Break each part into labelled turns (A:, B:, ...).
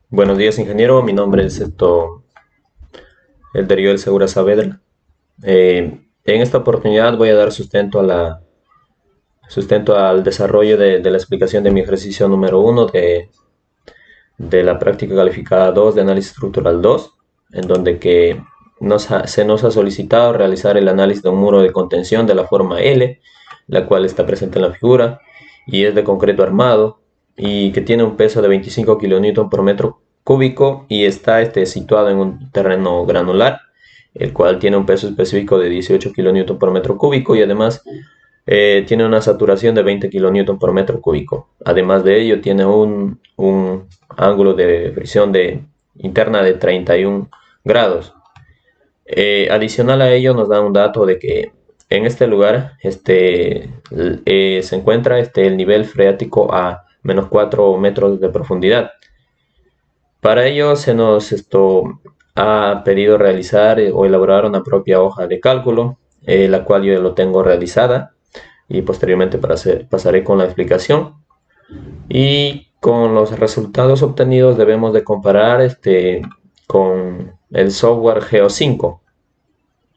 A: Buenos días, ingeniero. Mi nombre es el Deriel Segura Saavedra. En esta oportunidad voy a dar sustento al desarrollo de la explicación de mi ejercicio número uno de la práctica calificada 2 de análisis estructural 2, en donde se nos ha solicitado realizar el análisis de un muro de contención de la forma L, la cual está presente en la figura, y es de concreto armado, y que tiene un peso de 25 kN por metro cúbico y está situado en un terreno granular, el cual tiene un peso específico de 18 kN por metro cúbico y además tiene una saturación de 20 kN por metro cúbico. Además de ello, tiene un ángulo de fricción interna de 31 grados. Adicional a ello, nos da un dato de que en este lugar se encuentra el nivel freático a menos 4 metros de profundidad. Para ello se nos ha pedido realizar o elaborar una propia hoja de cálculo, la cual yo lo tengo realizada y posteriormente pasaré con la explicación. Y con los resultados obtenidos debemos de comparar con el software Geo5.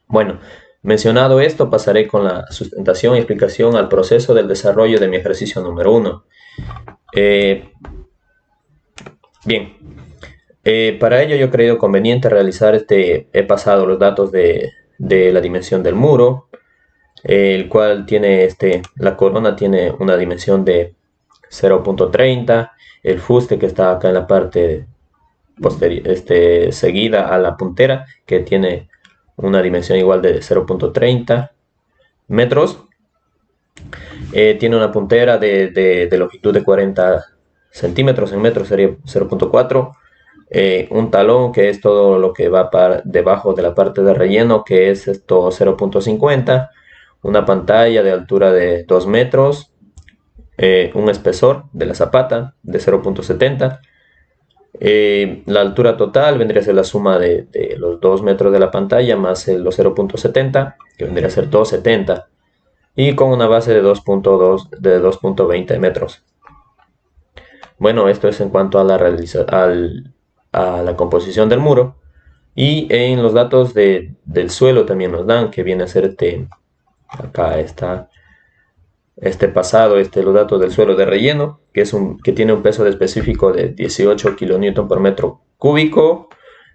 A: Bueno, mencionado esto, pasaré con la sustentación y explicación al proceso del desarrollo de mi ejercicio número 1. Bien, para ello yo he creído conveniente realizar he pasado los datos de la dimensión del muro, el cual tiene la corona tiene una dimensión de 0.30, el fuste que está acá en la parte seguida a la puntera, que tiene una dimensión igual de 0.30 metros, tiene una puntera de longitud de 40 centímetros, en metros sería 0.4, un talón que es todo lo que va debajo de la parte de relleno, que es 0.50, una pantalla de altura de 2 metros, un espesor de la zapata de 0.70. La altura total vendría a ser la suma de los 2 metros de la pantalla más los 0.70, que vendría a ser 2.70, y con una base de 2.20 metros. Bueno, esto es en cuanto a la composición del muro. Y en los datos del suelo también nos dan, que viene a ser acá está pasado, los datos del suelo de relleno, que tiene un peso específico de 18 kN por metro cúbico,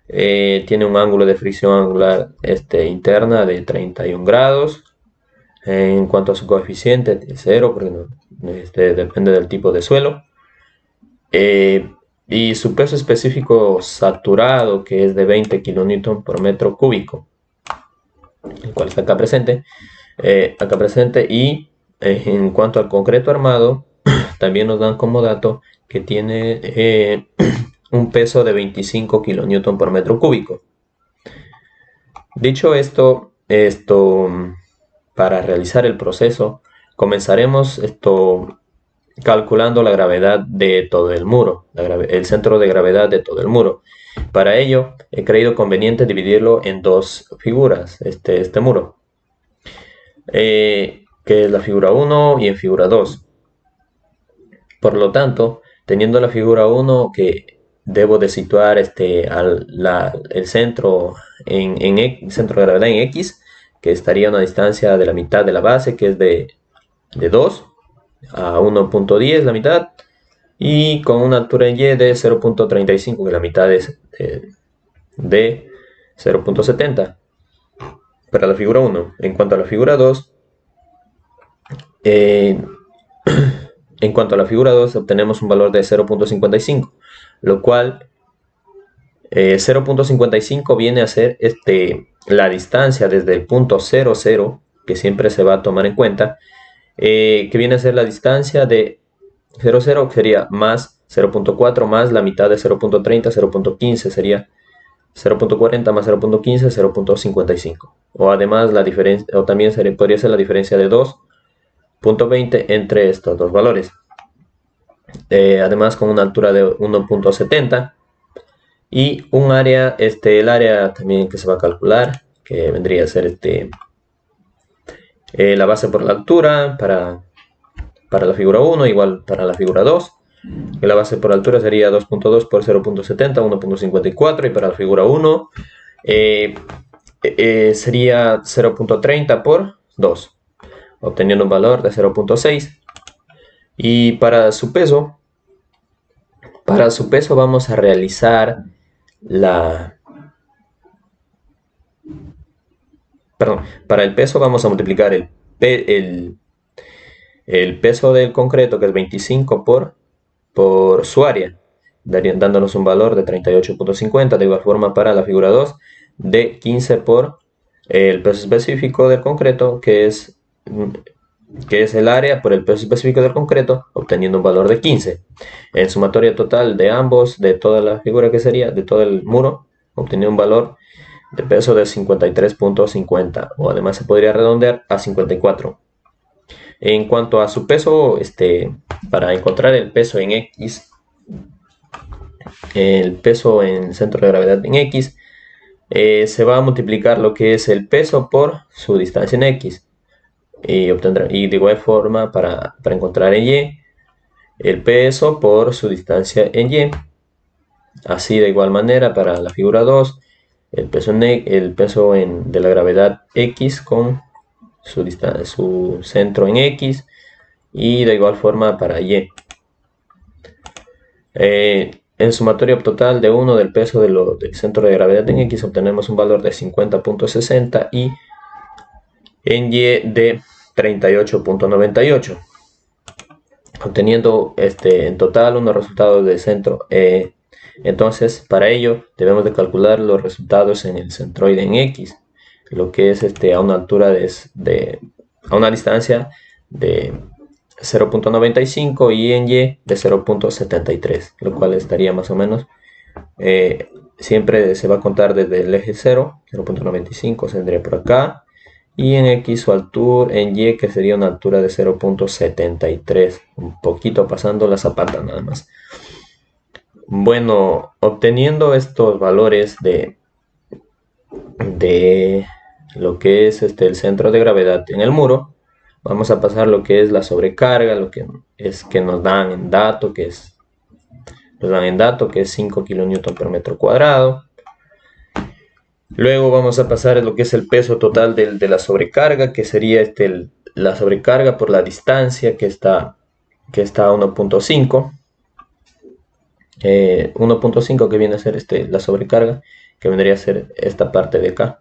A: tiene un ángulo de fricción angular interna de 31 grados, en cuanto a su coeficiente de 0, porque depende del tipo de suelo, y su peso específico saturado, que es de 20 kN por metro cúbico, el cual está acá presente, y en cuanto al concreto armado, también nos dan como dato que tiene un peso de 25 kN por metro cúbico. Dicho esto, para realizar el proceso, comenzaremos calculando la gravedad de todo el muro, el centro de gravedad de todo el muro. Para ello, he creído conveniente dividirlo en dos figuras, este muro, que es la figura 1 y en figura 2. Por lo tanto, teniendo la figura 1 que debo de situar el centro centro de gravedad en X, que estaría a una distancia de la mitad de la base, que es de 2 a 1.10, la mitad, y con una altura en Y de 0.35, que la mitad es de 0.70 para la figura 1. En cuanto a la figura 2, obtenemos un valor de 0.55, lo cual 0.55 viene a ser la distancia desde el punto 00, que siempre se va a tomar en cuenta, que viene a ser la distancia de 00, que sería más 0.4 más la mitad de 0.30, 0.15 sería 0.40 más 0.15, 0.55. O además la diferencia, o también podría ser la diferencia de 2.20 entre estos dos valores. Además con una altura de 1.70 y un área, el área también que se va a calcular, que vendría a ser la base por la altura para la figura 1, igual para la figura 2, La base por altura sería 2.2 por 0.70, 1.54, y para la figura 1 sería 0.30 por 2, obteniendo un valor de 0.6. Y para su peso vamos a realizar para el peso vamos a multiplicar el peso del concreto, que es 25 por su área, dándonos un valor de 38.50. De igual forma para la figura 2, de 15 por el peso específico del concreto, que es el área por el peso específico del concreto, obteniendo un valor de 15. En sumatoria total de ambos, de toda la figura, que sería de todo el muro, obteniendo un valor de peso de 53.50, o además se podría redondear a 54. En cuanto a su peso, para encontrar el peso en X, el peso en centro de gravedad en X, se va a multiplicar lo que es el peso por su distancia en X, y de igual forma para encontrar en Y, el peso por su distancia en Y. Así, de igual manera para la figura 2, el peso de la gravedad X con su centro en X, y de igual forma para Y. En sumatoria total de 1 del peso del centro de gravedad en X, obtenemos un valor de 50.60 y en Y de 38.98, obteniendo en total unos resultados de centro. Entonces, para ello debemos de calcular los resultados en el centroide en X, lo que es a una altura a una distancia de 0.95 y en Y de 0.73, lo cual estaría más o menos, siempre se va a contar desde el eje 0, 0.95 tendría por acá, y en X su altura, en Y, que sería una altura de 0.73, un poquito pasando la zapata nada más. Bueno, obteniendo estos valores de lo que es el centro de gravedad en el muro, vamos a pasar lo que es la sobrecarga, lo que es que nos dan en dato, que es 5 kN por metro cuadrado. Luego vamos a pasar lo que es el peso total de la sobrecarga, que sería la sobrecarga por la distancia, que está a 1.5. 1.5, que viene a ser la sobrecarga, que vendría a ser esta parte de acá,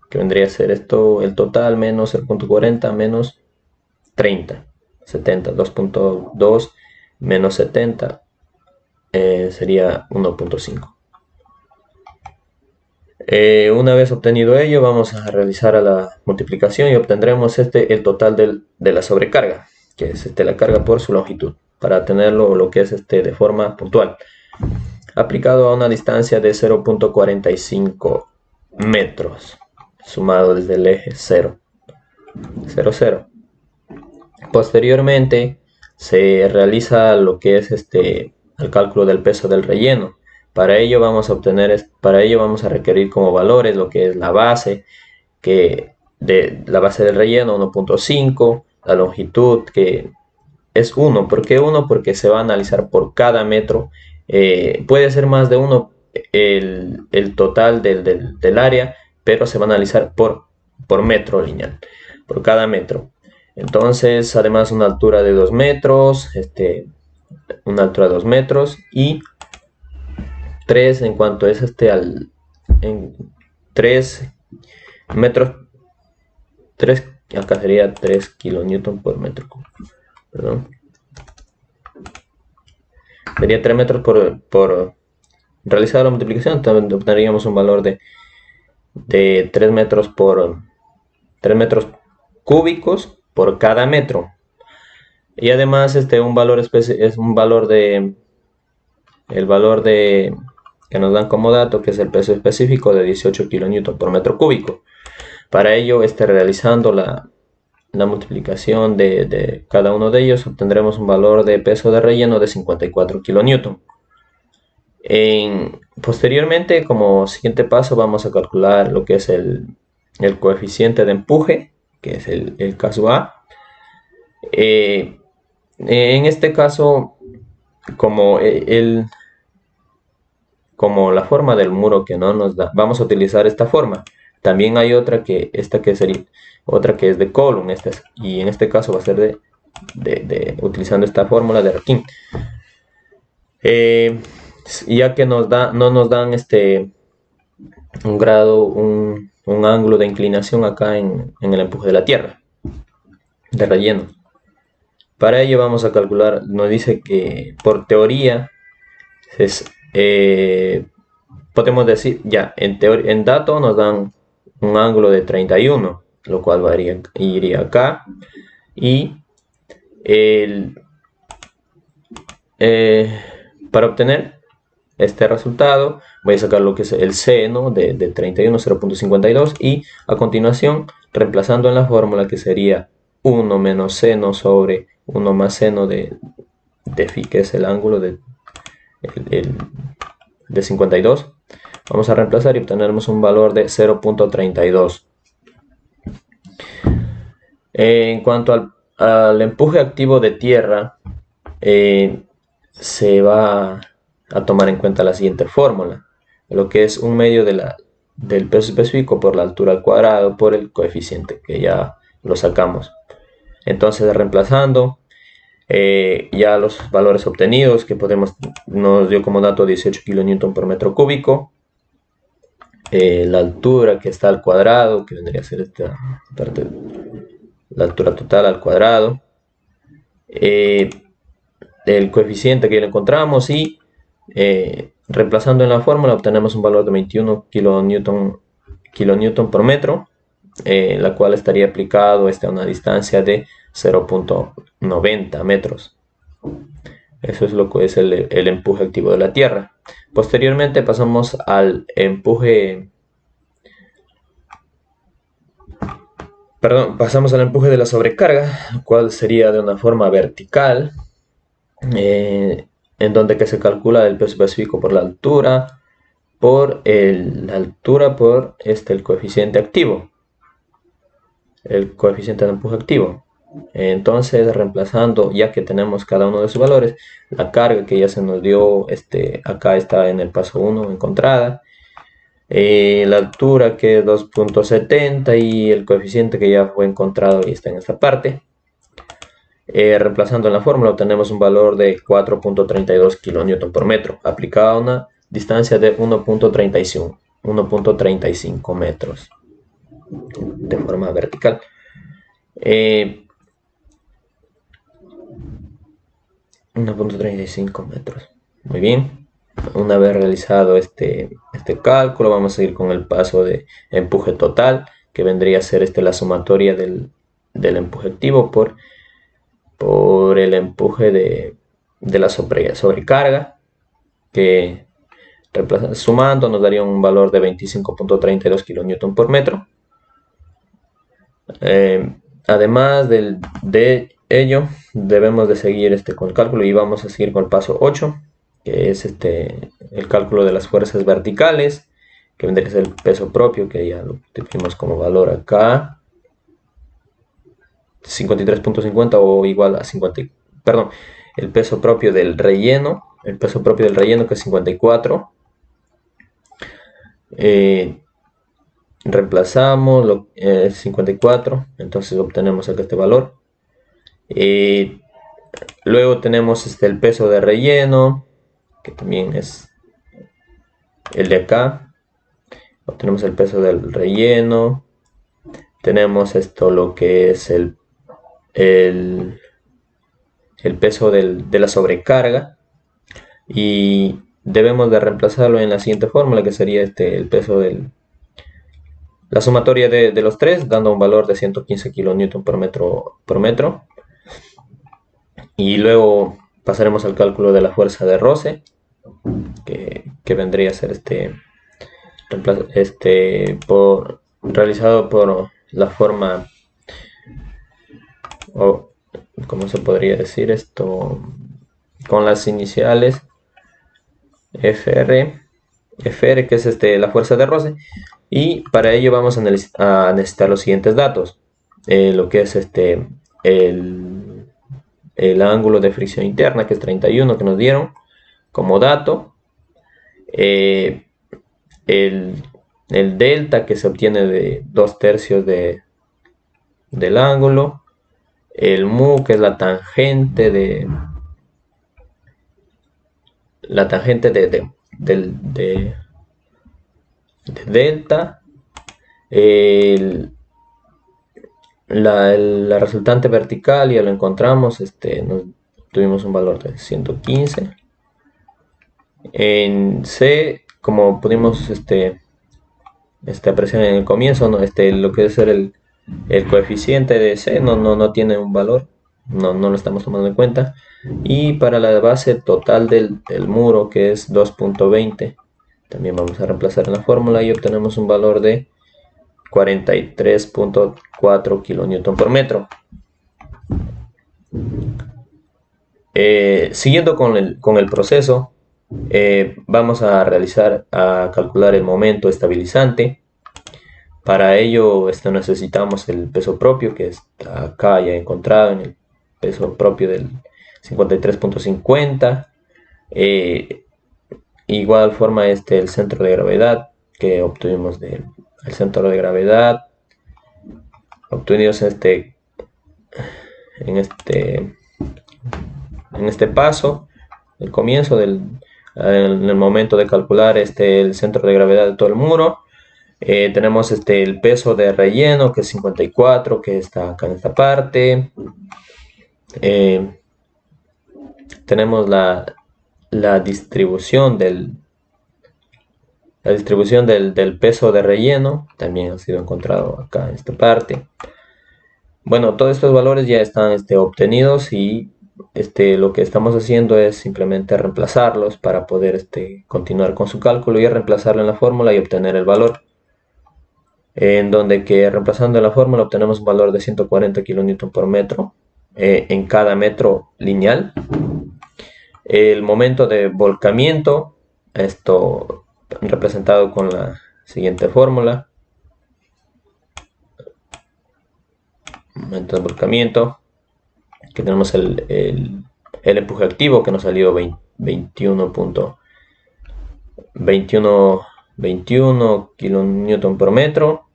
A: que vendría a ser esto, el total menos 0.40 menos 30, 70, 2.2 menos 70, sería 1.5. Una vez obtenido ello, vamos a realizar la multiplicación y obtendremos el total de la sobrecarga, que es la carga por su longitud, para tenerlo lo que es de forma puntual, aplicado a una distancia de 0.45 metros, sumado desde el eje 0, 0. Posteriormente se realiza lo que es el cálculo del peso del relleno. Para ello vamos a requerir como valores lo que es la base, la base del relleno 1.5, la longitud, que es 1. ¿Por qué 1? Porque se va a analizar por cada metro. Puede ser más de 1 el total del área, pero se va a analizar por metro lineal, por cada metro. Entonces, además, una altura de 2 metros, una altura de 2 metros y 3 en cuanto es en 3 metros, 3, acá sería 3 kilonewton por metro cúbico, perdón. Sería 3 metros por realizar la multiplicación, también obtendríamos un valor de 3 metros por 3 metros cúbicos por cada metro. Y además un valor es un valor el valor que nos dan como dato, que es el peso específico de 18 kN por metro cúbico. Para ello, realizando la multiplicación de cada uno de ellos, obtendremos un valor de peso de relleno de 54 kN. Posteriormente, como siguiente paso, vamos a calcular lo que es el coeficiente de empuje, que es el caso A. En este caso, como como la forma del muro que no nos da, vamos a utilizar esta forma. También hay otra que sería otra que es de column, y en este caso va a ser utilizando esta fórmula de Rakin. Ya que no nos dan un grado, un ángulo de inclinación acá en el empuje de la tierra, de relleno. Para ello vamos a calcular, nos dice que por teoría podemos decir, ya, en dato nos dan un ángulo de 31, lo cual iría acá. Y para obtener este resultado voy a sacar lo que es el seno de 31, 0.52, y a continuación reemplazando en la fórmula, que sería 1 menos seno sobre 1 más seno de phi, que es el ángulo de 52, vamos a reemplazar y obtenemos un valor de 0.32. En cuanto al empuje activo de tierra, se va a tomar en cuenta la siguiente fórmula, lo que es un medio del peso específico por la altura al cuadrado por el coeficiente, que ya lo sacamos. Entonces, reemplazando ya los valores obtenidos, que nos dio como dato 18 kN por metro cúbico, la altura que está al cuadrado, que vendría a ser esta parte, la altura total al cuadrado, el coeficiente que ya lo encontramos, y reemplazando en la fórmula obtenemos un valor de 21 kilonewton por metro, la cual estaría aplicado a una distancia de 0.90 metros. Eso es lo que es el empuje activo de la tierra. Posteriormente pasamos al empuje, pasamos al empuje de la sobrecarga, el cual sería de una forma vertical, en donde que se calcula el peso específico por la altura, por el coeficiente activo, el coeficiente de empuje activo. Entonces, reemplazando, ya que tenemos cada uno de sus valores, la carga que ya se nos dio, acá está en el paso 1 encontrada, la altura que es 2.70 y el coeficiente que ya fue encontrado y está en esta parte. Reemplazando en la fórmula obtenemos un valor de 4.32 kN por metro, aplicado a una distancia de 1.35 metros de forma vertical. 1.35 metros. Muy bien. Una vez realizado este cálculo, vamos a seguir con el paso de empuje total, que vendría a ser la sumatoria del empuje activo por el empuje de la sobrecarga, que sumando nos daría un valor de 25.32 kN por metro. Además de ello, debemos de seguir con el cálculo, y vamos a seguir con el paso 8, que es el cálculo de las fuerzas verticales, que vendría a ser el peso propio, que ya lo tenemos como valor acá, 53.50 o igual a 50, perdón, el peso propio del relleno, que es 54. Reemplazamos 54, entonces obtenemos acá este valor. Luego tenemos el peso de relleno, que también es el de acá. Obtenemos el peso del relleno. Tenemos lo que es el peso de la sobrecarga, y debemos de reemplazarlo en la siguiente fórmula, que sería el peso la sumatoria de los tres, dando un valor de 115 kN por metro. Y luego pasaremos al cálculo de la fuerza de roce, que vendría a ser realizado por la forma, o ¿cómo se podría decir esto? Con las iniciales FR, que es la fuerza de roce. Y para ello vamos a necesitar los siguientes datos, lo que es el ángulo de fricción interna, que es 31, que nos dieron como dato, el, el delta, que se obtiene de 2/3 del ángulo, el mu, que es la tangente de delta, la resultante vertical ya lo encontramos, tuvimos un valor de 115. En C, como pudimos apreciar en el comienzo, ¿no? Lo que es el coeficiente de C no tiene un valor, no lo estamos tomando en cuenta. Y para la base total del muro, que es 2.20, también vamos a reemplazar en la fórmula y obtenemos un valor de 43.4 kilonewton por metro. Siguiendo con el proceso, vamos a calcular el momento estabilizante. Para ello necesitamos el peso propio, que está acá ya encontrado en el peso propio del 53.50. Igual forma el centro de gravedad que obtuvimos del centro de gravedad obtenidos en este paso, el comienzo en el momento de calcular el centro de gravedad de todo el muro. Tenemos el peso de relleno, que es 54, que está acá en esta parte. Tenemos la distribución del peso de relleno, también ha sido encontrado acá en esta parte. Bueno, todos estos valores ya están obtenidos y lo que estamos haciendo es simplemente reemplazarlos para poder continuar con su cálculo y reemplazarlo en la fórmula y obtener el valor. En donde que reemplazando la fórmula obtenemos un valor de 140 kilonewton por metro en cada metro lineal. El momento de volcamiento, esto representado con la siguiente fórmula. Momento de volcamiento, que tenemos el empuje activo, que nos salió 21 kilonewton por metro.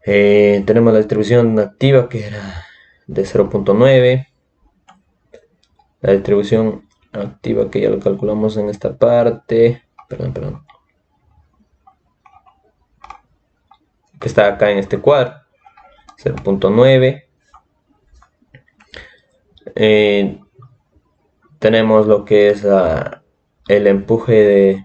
A: Tenemos la distribución activa, que era de 0.9. La distribución activa, que ya lo calculamos en esta parte, perdón, que está acá en este cuadro, 0.9. Tenemos lo que es el empuje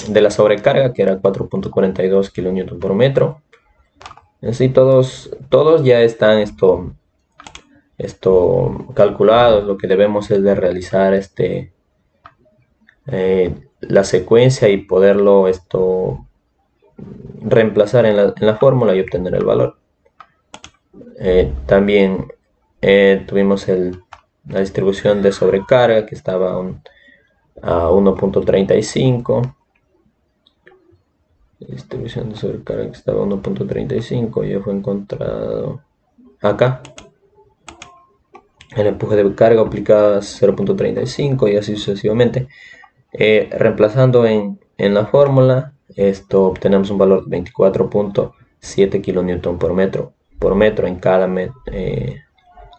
A: de la sobrecarga, que era 4.42 kilonewton por metro. Así todos ya están calculados. Lo que debemos es de realizar la secuencia y poderlo reemplazar en la fórmula y obtener el valor. También tuvimos la distribución de sobrecarga, que estaba a 1.35. Distribución de sobrecarga, que estaba a 1.35, ya fue encontrado acá. El empuje de carga aplicada a 0.35 y así sucesivamente. Reemplazando en la fórmula, obtenemos un valor de 24.7 kilonewton por metro en cada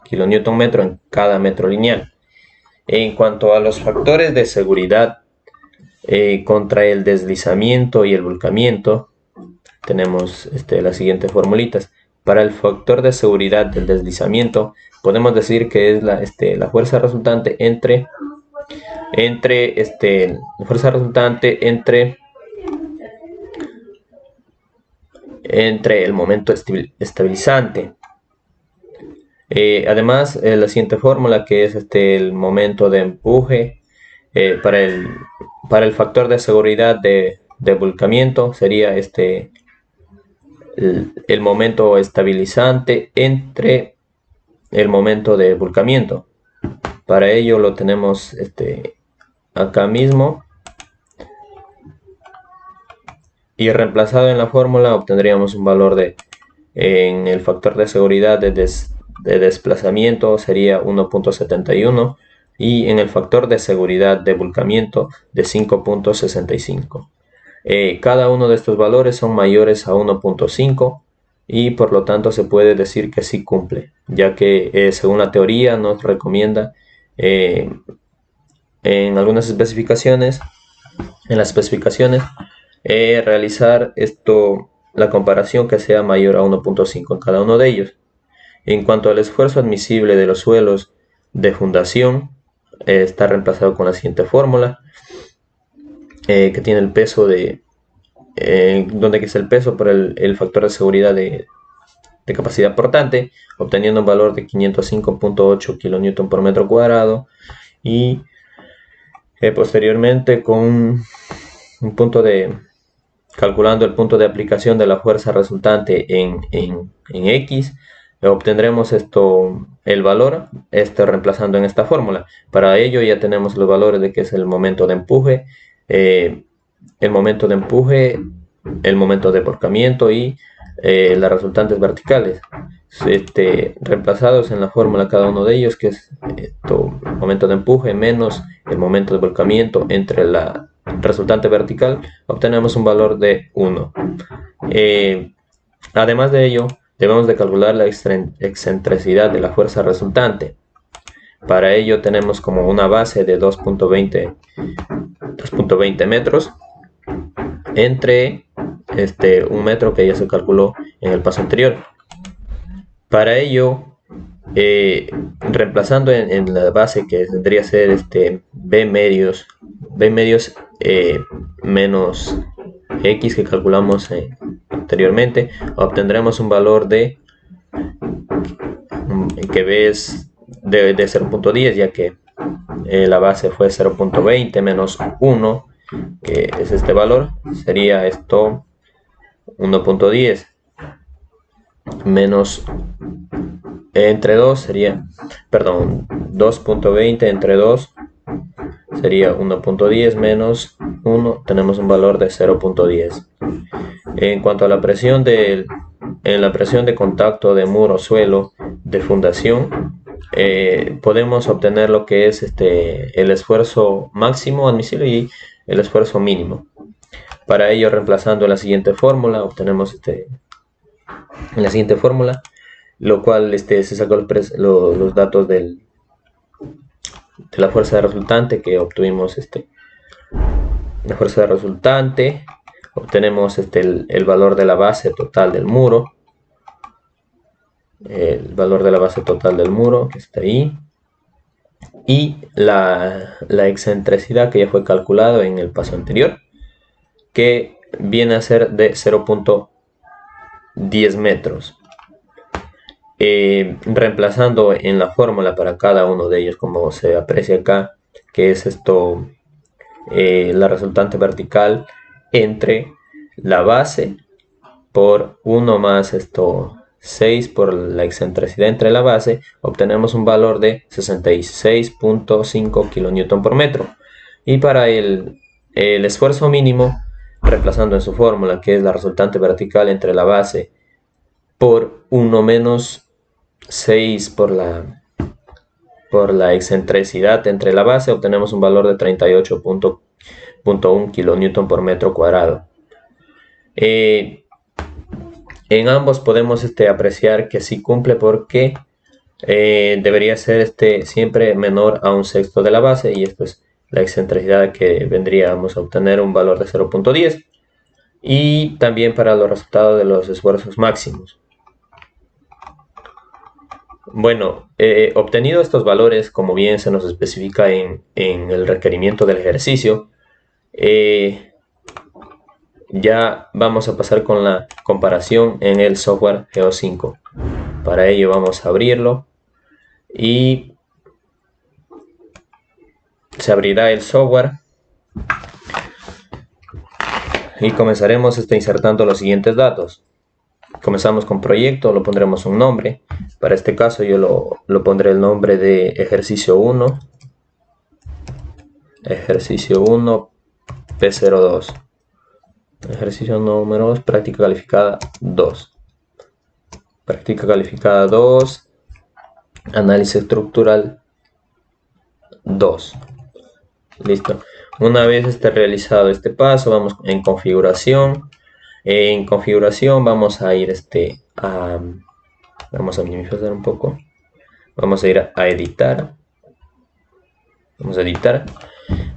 A: kilonewton metro en cada metro lineal. En cuanto a los factores de seguridad contra el deslizamiento y el volcamiento, tenemos las siguientes formulitas. Para el factor de seguridad del deslizamiento, podemos decir que es la fuerza resultante entre el momento estabilizante. Además, la siguiente fórmula, que es el momento de empuje para el factor de seguridad de volcamiento, sería el momento estabilizante entre el momento de volcamiento. Para ello lo tenemos acá mismo. y reemplazado en la fórmula obtendríamos un valor en el factor de seguridad de desplazamiento sería 1.71 y en el factor de seguridad de volcamiento de 5.65. Cada uno de estos valores son mayores a 1.5 y por lo tanto se puede decir que sí cumple, ya que según la teoría nos recomienda en algunas especificaciones, realizar la comparación que sea mayor a 1.5 en cada uno de ellos. En cuanto al esfuerzo admisible de los suelos de fundación, está reemplazado con la siguiente fórmula, que tiene el peso donde es el peso por el factor de seguridad de capacidad portante, obteniendo un valor de 505.8 kN por metro cuadrado y posteriormente con un punto calculando el punto de aplicación de la fuerza resultante en X, obtendremos el valor reemplazando en esta fórmula. Para ello ya tenemos los valores de que es el momento de empuje, el momento de volcamiento y las resultantes verticales, reemplazados en la fórmula cada uno de ellos, que es el momento de empuje menos el momento de volcamiento entre la resultante vertical, obtenemos un valor de 1. Además de ello, debemos de calcular la excentricidad de la fuerza resultante. Para ello tenemos como una base de 2.20 metros entre un metro que ya se calculó en el paso anterior. Para ello, reemplazando en la base, que tendría que ser B medios menos X que calculamos anteriormente, obtendremos un valor que B es de 0.10, ya que la base fue 0.20 menos 1, que es este valor, sería 1.10 menos entre 2 sería, perdón, 2.20 entre 2 sería 1.10 menos 1, tenemos un valor de 0.10. En cuanto a la presión en la presión de contacto de muro-suelo de fundación, podemos obtener lo que es el esfuerzo máximo admisible y el esfuerzo mínimo. Para ello, reemplazando en la siguiente fórmula, obtenemos en la siguiente fórmula, lo cual se sacó los datos de la fuerza resultante que obtuvimos. La fuerza resultante, obtenemos el valor de la base total del muro, el valor de la base total del muro que está ahí, y la excentricidad que ya fue calculado en el paso anterior, que viene a ser de 0.10 metros. Reemplazando en la fórmula para cada uno de ellos, como se aprecia acá, que es la resultante vertical entre la base por 1 más 6 por la excentricidad entre la base, obtenemos un valor de 66.5 kN por metro. Y para el esfuerzo mínimo, reemplazando en su fórmula, que es la resultante vertical entre la base por 1 menos 6 por la excentricidad entre la base, obtenemos un valor de 38.1 kN por metro cuadrado. En ambos podemos apreciar que sí cumple, porque debería ser siempre menor a 1/6 de la base, y esto es la excentricidad que vendríamos a obtener un valor de 0.10, y también para los resultados de los esfuerzos máximos. Bueno, obtenido estos valores, como bien se nos especifica en el requerimiento del ejercicio, ya vamos a pasar con la comparación en el software Geo5. Para ello vamos a abrirlo y se abrirá el software y comenzaremos insertando los siguientes datos. Comenzamos con proyecto, lo pondremos un nombre. Para este caso yo lo pondré el nombre de ejercicio 1, ejercicio 1 P02. Ejercicio número 2, práctica calificada 2. Práctica calificada 2, análisis estructural 2. Listo. Una vez realizado este paso, vamos en configuración. En configuración vamos a ir vamos a minimizar un poco. Vamos a ir a editar. Vamos a editar.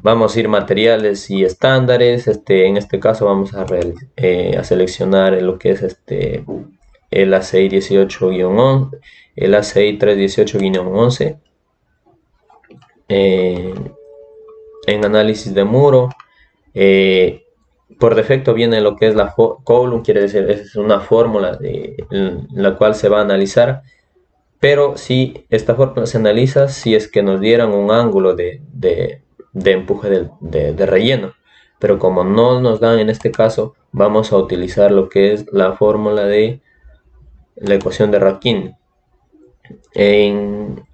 A: Vamos a ir materiales y estándares. En este caso vamos a seleccionar lo que es el ACI 18-11, el ACI 318-11. En análisis de muro, por defecto viene lo que es la column, quiere decir es una fórmula en la cual se va a analizar, pero si esta fórmula se analiza si es que nos dieran un ángulo de empuje de relleno, pero como no nos dan en este caso, vamos a utilizar lo que es la fórmula de la ecuación de Rankine. En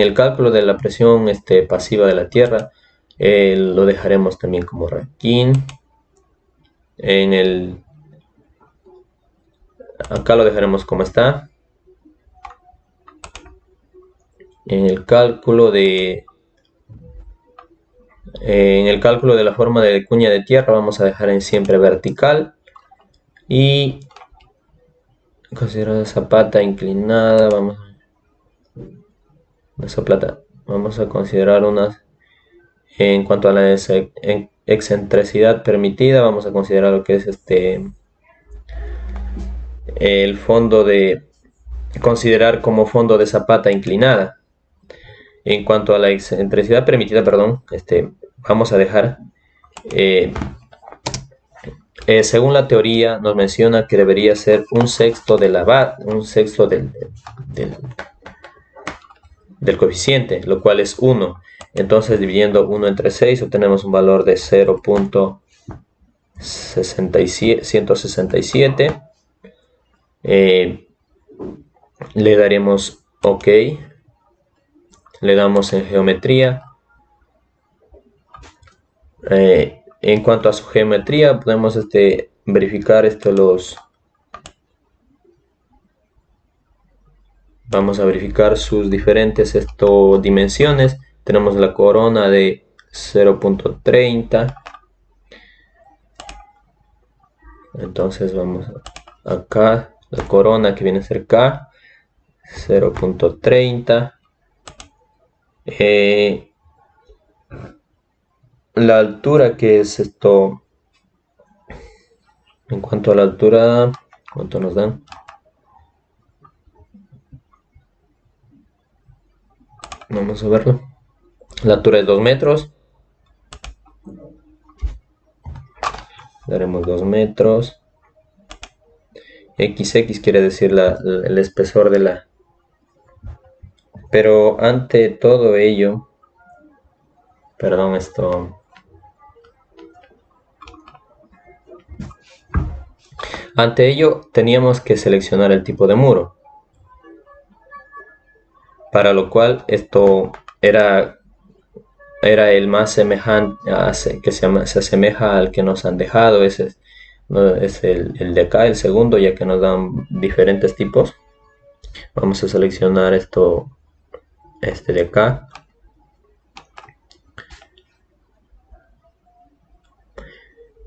A: el cálculo de la presión pasiva de la Tierra, lo dejaremos también como Rankine. Acá lo dejaremos como está. En el cálculo de la forma de cuña de tierra vamos a dejar en siempre vertical. Y considerar zapata inclinada, vamos a considerar unas. En cuanto a la excentricidad permitida, vamos a considerar lo que es el fondo considerar como fondo de zapata inclinada. En cuanto a la excentricidad permitida, perdón, vamos a dejar, según la teoría, nos menciona que debería ser un sexto del coeficiente, lo cual es 1. Entonces, dividiendo 1 entre 6, obtenemos un valor de 0.167. Le daremos OK. Le damos en geometría. En cuanto a su geometría, podemos verificar vamos a verificar sus diferentes dimensiones. Tenemos la corona de 0.30. Entonces vamos acá, la corona que viene a ser K, 0.30. La altura que es en cuanto a la altura, ¿cuánto nos dan? Vamos a verlo. La altura es 2 metros. Daremos 2 metros. XX quiere decir el espesor de la... Pero ante todo ello, perdón, ante ello teníamos que seleccionar el tipo de muro, para lo cual esto era el más semejante, que se asemeja al que nos han dejado. Ese es el de acá, el segundo, ya que nos dan diferentes tipos. Vamos a seleccionar de acá.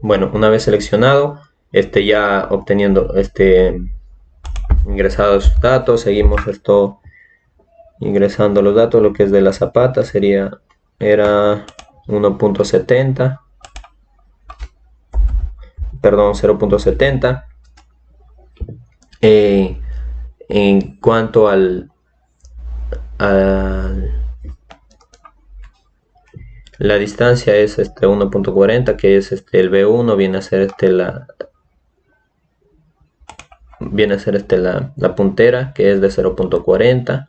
A: Bueno, una vez seleccionado, ya obteniendo ingresados sus datos, seguimos ingresando los datos. Lo que es de la zapata era 1.70, perdón, 0.70. En cuanto la distancia es 1.40, que es el B1, viene a ser la puntera, que es de 0.40.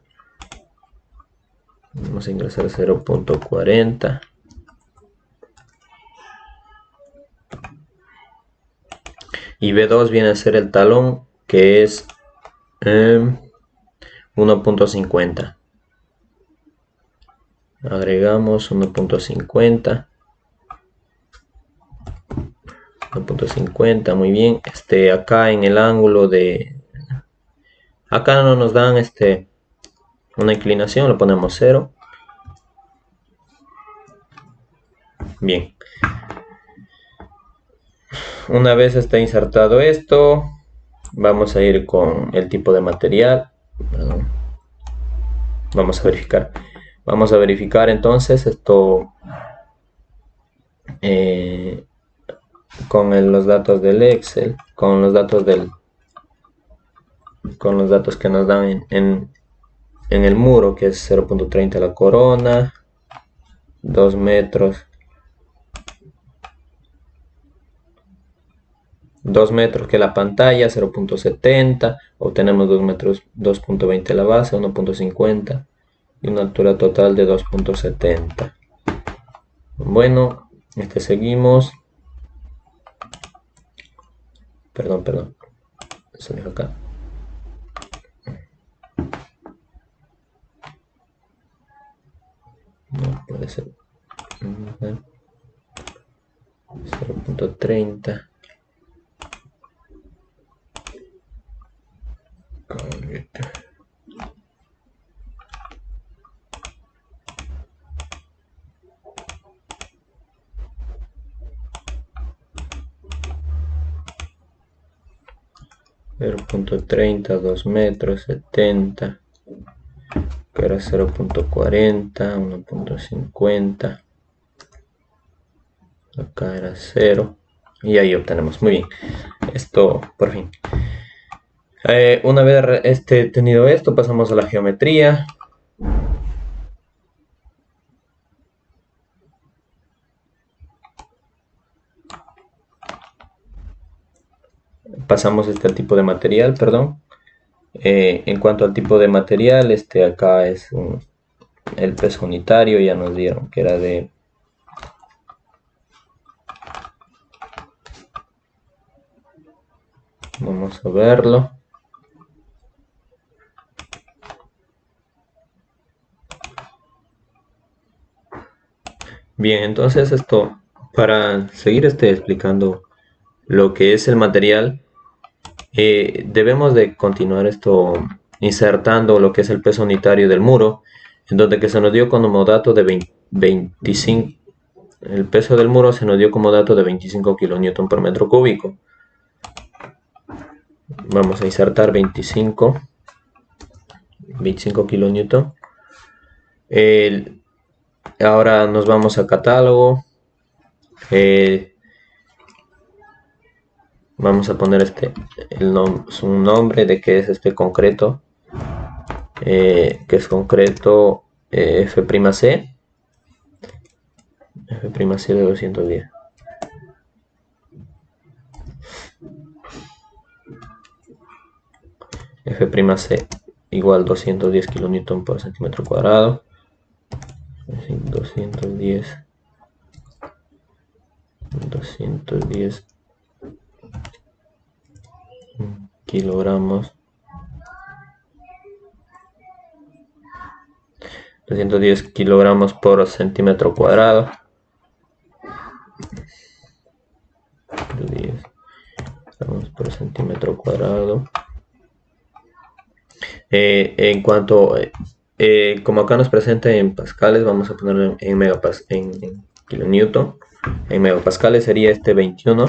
A: Vamos a ingresar 0.40. Y B2 viene a ser el talón, que es 1.50. Agregamos 1.50. 1.50, muy bien. Acá en el ángulo de... Acá no nos dan una inclinación, lo ponemos 0. Bien. Una vez está insertado esto, vamos a ir con el tipo de material. Vamos a verificar. Vamos a verificar entonces esto con los datos del Excel, con los datos que nos dan en el muro, que es 0.30 la corona, 2 metros. 2 metros que la pantalla, 0.70, obtenemos 2 metros, 2.20 la base, 1.50 y una altura total de 2.70. Bueno, seguimos. Perdón, eso dijo acá. No puede ser. 0.30. 0.30, 2 metros, 70, que era 0.40, 1.50, acá era 0, y ahí obtenemos. Muy bien, esto por fin. Una vez tenido esto, pasamos a la geometría. Pasamos este tipo de material, perdón. En cuanto al tipo de material, acá es el peso unitario, ya nos dieron que era de... Vamos a verlo. Bien, entonces esto, para seguir explicando lo que es el material, debemos de continuar insertando lo que es el peso unitario del muro, en donde que se nos dio como dato de 25, el peso del muro se nos dio como dato de 25 kN por metro cúbico. Vamos a insertar 25 kN. Ahora nos vamos a catálogo. Vamos a poner un nombre de que es concreto, que es concreto F'C, F'C de 210. F'C igual 210 kN por centímetro cuadrado. 210 kilogramos, 210 kilogramos por centímetro cuadrado. 10 gramos por centímetro cuadrado. En cuanto, como acá nos presenta en pascales, vamos a ponerlo en kilonewton. En megapascales sería 21.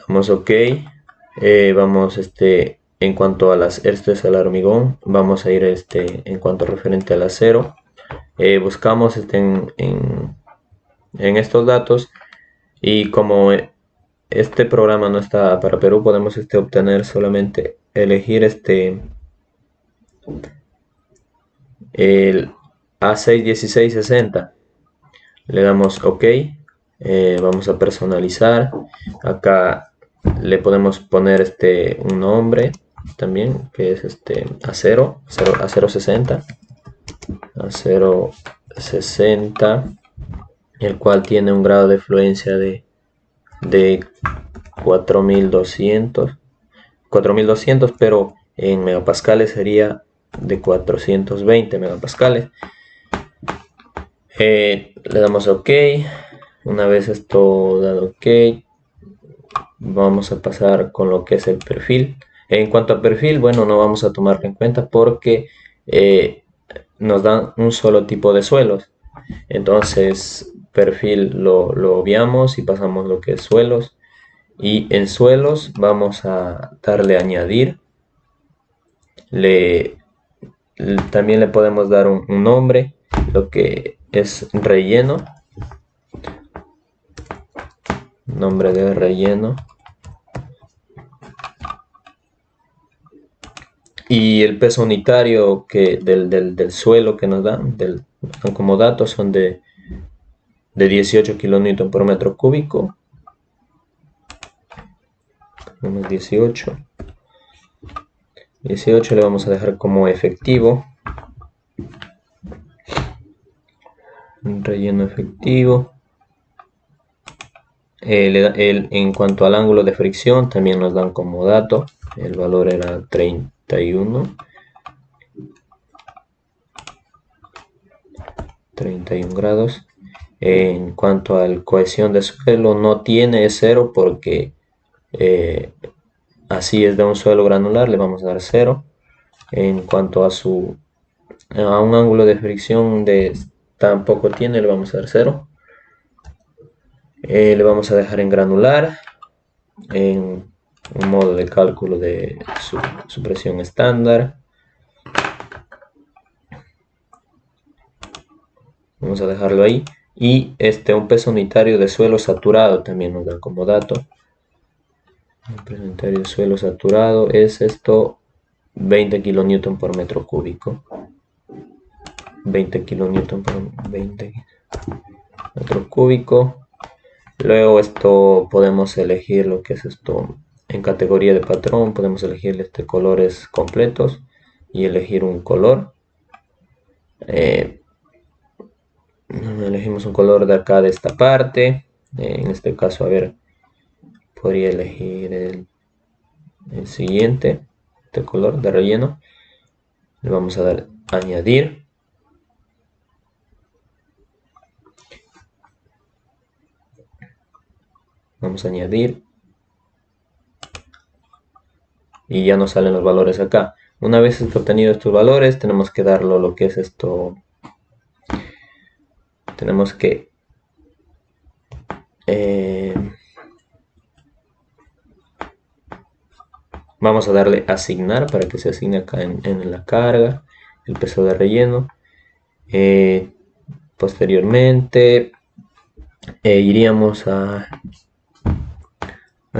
A: Damos OK. Vamos en cuanto a al hormigón, vamos a ir en cuanto referente al acero. Buscamos en estos datos, y como este programa no está para Perú, podemos obtener solamente elegir el A61660. Le damos OK. Vamos a personalizar. Acá le podemos poner un nombre también, que es A060, el cual tiene un grado de fluencia de 4200, pero en megapascales sería de 420 megapascales. Le damos OK. Una vez esto dado ok, vamos a pasar con lo que es el perfil. En cuanto a perfil, bueno, no vamos a tomarlo en cuenta porque nos dan un solo tipo de suelos. Entonces, perfil lo obviamos y pasamos lo que es suelos. Y en suelos vamos a darle a añadir. Le, También le podemos dar un nombre, lo que es relleno. Nombre de relleno. Y el peso unitario del suelo que nos dan, como datos, son de 18 kilonewton por metro cúbico. Tenemos 18 le vamos a dejar como efectivo. Un relleno efectivo. En cuanto al ángulo de fricción, también nos dan como dato. El valor era 31 grados. En cuanto a la cohesión de suelo, no tiene 0 porque así es de un suelo granular, le vamos a dar 0. En cuanto a un ángulo de fricción tampoco tiene, le vamos a dar 0. Le vamos a dejar en granular, en un modo de cálculo de su presión estándar. Vamos a dejarlo ahí. Y un peso unitario de suelo saturado también nos da como dato. El peso unitario de suelo saturado es 20 kilonewton por metro cúbico. 20 kilonewton por 20 metro cúbico. Luego podemos elegir lo que es en categoría de patrón. Podemos elegir colores completos y elegir un color. Elegimos un color de acá de esta parte. En este caso, a ver, podría elegir el siguiente, este color de relleno. Le vamos a dar añadir. Vamos a añadir. Y ya nos salen los valores acá. Una vez obtenido estos valores, tenemos que darlo lo que es esto. Tenemos que vamos a darle asignar para que se asigne acá en la carga el peso de relleno. Posteriormente iríamos a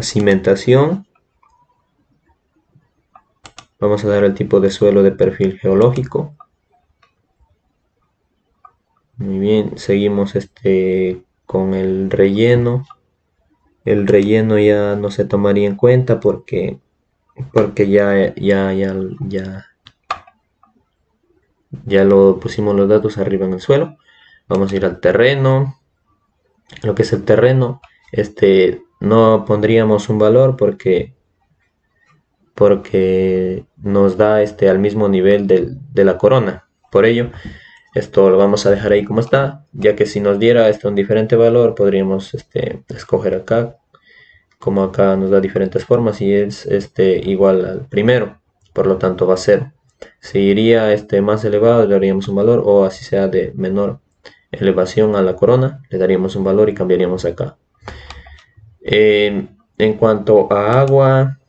A: cimentación. Vamos a dar el tipo de suelo de perfil geológico. Muy bien, seguimos con el relleno. El relleno ya no se tomaría en cuenta porque ya lo pusimos los datos arriba en el suelo. Vamos a ir al terreno. Lo que es el terreno, no pondríamos un valor porque nos da al mismo nivel de la corona. Por ello, esto lo vamos a dejar ahí como está, ya que si nos diera un diferente valor, podríamos escoger acá, como acá nos da diferentes formas y es igual al primero, por lo tanto va a ser. Si iría más elevado, le daríamos un valor, o así sea de menor elevación a la corona, le daríamos un valor y cambiaríamos acá. En cuanto a agua,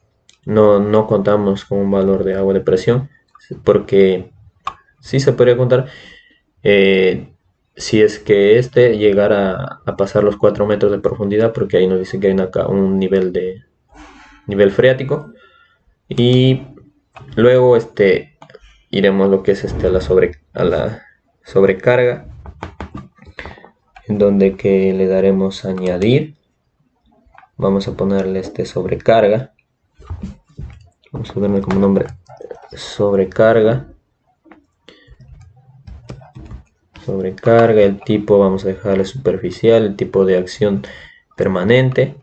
A: no contamos con un valor de agua de presión, porque sí se podría contar si es que llegara a pasar los 4 metros de profundidad, porque ahí nos dice que hay acá un nivel freático. Y luego iremos lo que es a la sobrecarga, en donde que le daremos añadir. Vamos a ponerle sobrecarga. Vamos a ponerle como nombre sobrecarga. El tipo vamos a dejarle superficial, el tipo de acción permanente,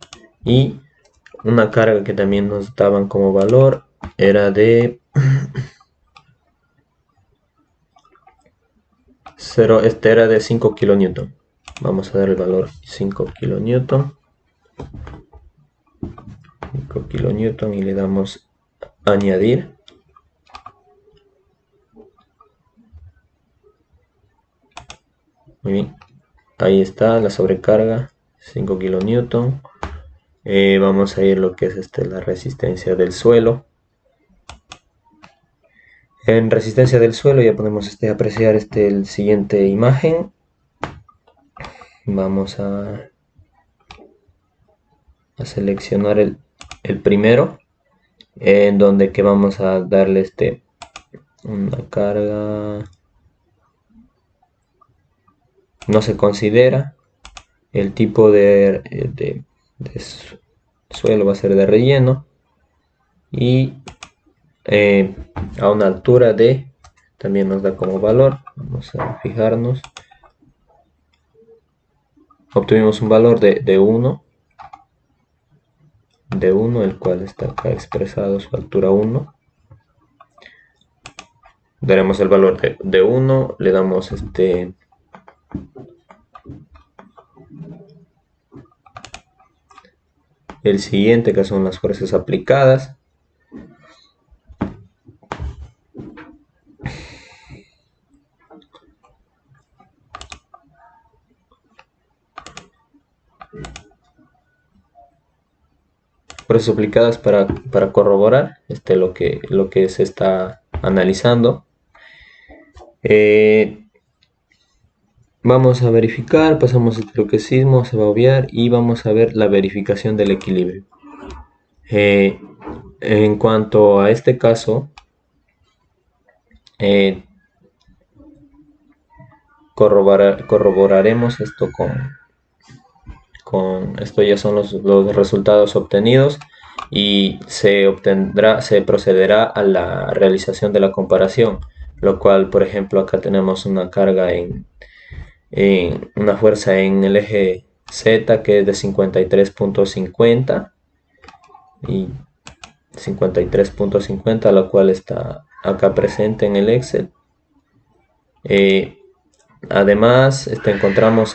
A: y una carga que también nos daban como valor era de 0, era de 5 kilonewton. Vamos a dar el valor 5 kilonewton. 5 kilonewton y le damos añadir. Muy bien, ahí está la sobrecarga, 5 kilonewton. Vamos a ir lo que es la resistencia del suelo. En resistencia del suelo ya podemos apreciar el siguiente imagen. Vamos a seleccionar el primero, en donde que vamos a darle una carga. No se considera. El tipo de suelo va a ser de relleno. Y a una altura de, también nos da como valor. Vamos a fijarnos. Obtuvimos un valor de 1. De 1, el cual está acá expresado su altura 1. Daremos el valor de 1, le damos el siguiente, que son las fuerzas aplicadas. Fuerzas aplicadas para corroborar lo que se está analizando. Vamos a verificar, pasamos el truquecismo, se va a obviar y vamos a ver la verificación del equilibrio. En cuanto a este caso, corroboraremos esto con esto. Ya son los resultados obtenidos y se procederá a la realización de la comparación, lo cual, por ejemplo, acá tenemos una carga en una fuerza en el eje Z que es de 53.50 y 53.50, la cual está acá presente en el Excel. Además encontramos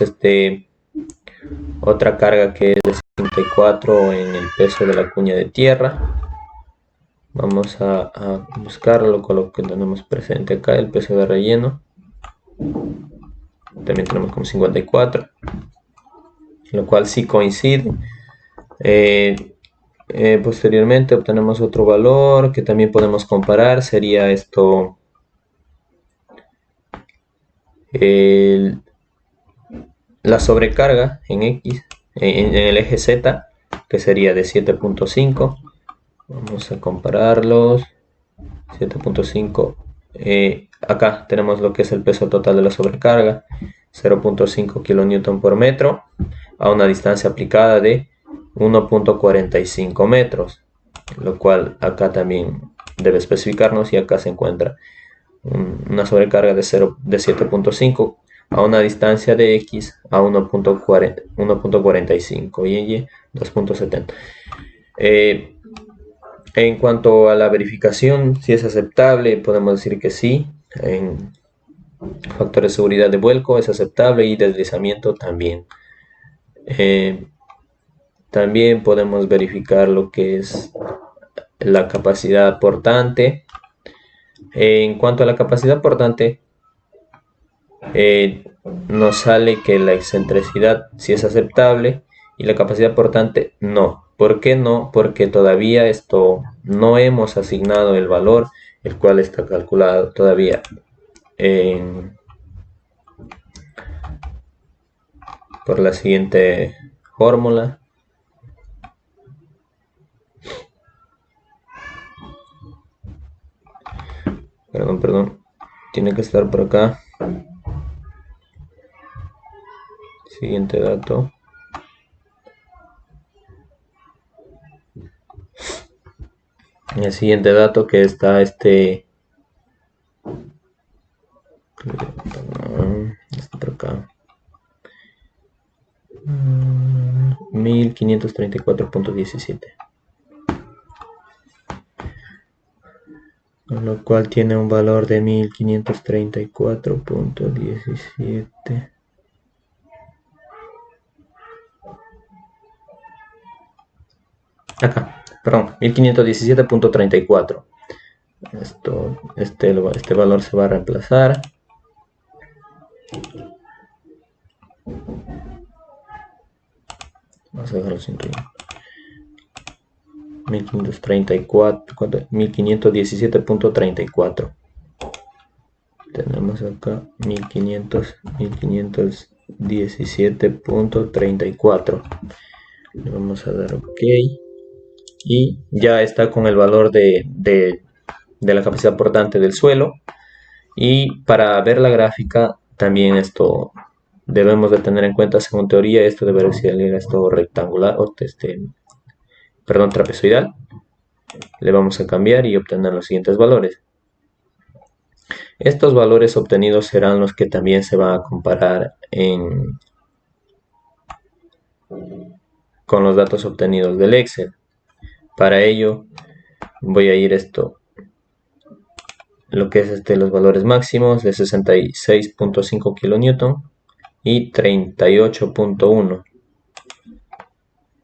A: otra carga que es de 54 en el peso de la cuña de tierra. Vamos a buscarlo con lo que tenemos presente acá, el peso de relleno. También tenemos como 54, lo cual sí coincide. Posteriormente obtenemos otro valor que también podemos comparar. Sería la sobrecarga en X, en el eje Z, que sería de 7.5. Vamos a compararlos. 7.5. Acá tenemos lo que es el peso total de la sobrecarga, 0.5 kN por metro, a una distancia aplicada de 1.45 metros, lo cual acá también debe especificarnos, y acá se encuentra una sobrecarga de 7.5 a una distancia de X a 1.45 y Y 2.70. En cuanto a la verificación, si es aceptable, podemos decir que sí. En factores de seguridad de vuelco es aceptable y deslizamiento también. También podemos verificar lo que es la capacidad portante. En cuanto a la capacidad portante, nos sale que la excentricidad sí es aceptable y la capacidad portante no. ¿Por qué no? Porque todavía no hemos asignado el valor, el cual está calculado todavía por la siguiente fórmula. Perdón, tiene que estar por acá. Siguiente dato. El siguiente dato que está por acá. 1534.17, con lo cual tiene un valor de 1534.17. acá, perdón, 1517.34. Este valor se va a reemplazar. Vamos a dejarlo sin ruido. 1517.34. Tenemos acá 1517.34. Le vamos a dar OK. Y ya está con el valor de la capacidad portante del suelo. Y para ver la gráfica, también esto debemos de tener en cuenta, según teoría, esto debe ser esto rectangular, o perdón, trapezoidal. Le vamos a cambiar y obtener los siguientes valores. Estos valores obtenidos serán los que también se van a comparar con los datos obtenidos del Excel. Para ello voy a ir lo que es los valores máximos de 66.5 kN y 38.1,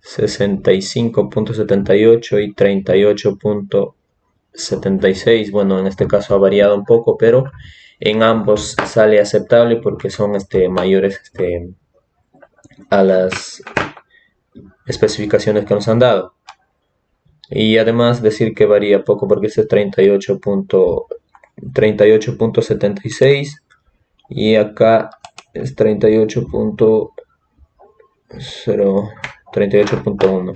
A: 65.78 y 38.76. Bueno, en este caso ha variado un poco, pero en ambos sale aceptable porque son mayores a las especificaciones que nos han dado. Y además decir que varía poco porque este es 38.76 y acá es 38.1.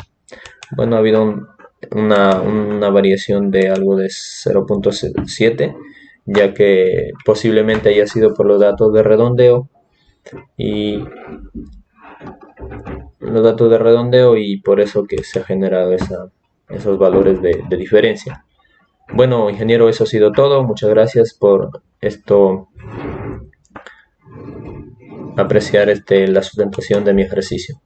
A: Bueno, ha habido una variación de algo de 0.7, ya que posiblemente haya sido por los datos de redondeo y por eso que se ha generado esos valores de diferencia. Bueno, ingeniero, eso ha sido todo. Muchas gracias por apreciar la sustentación de mi ejercicio.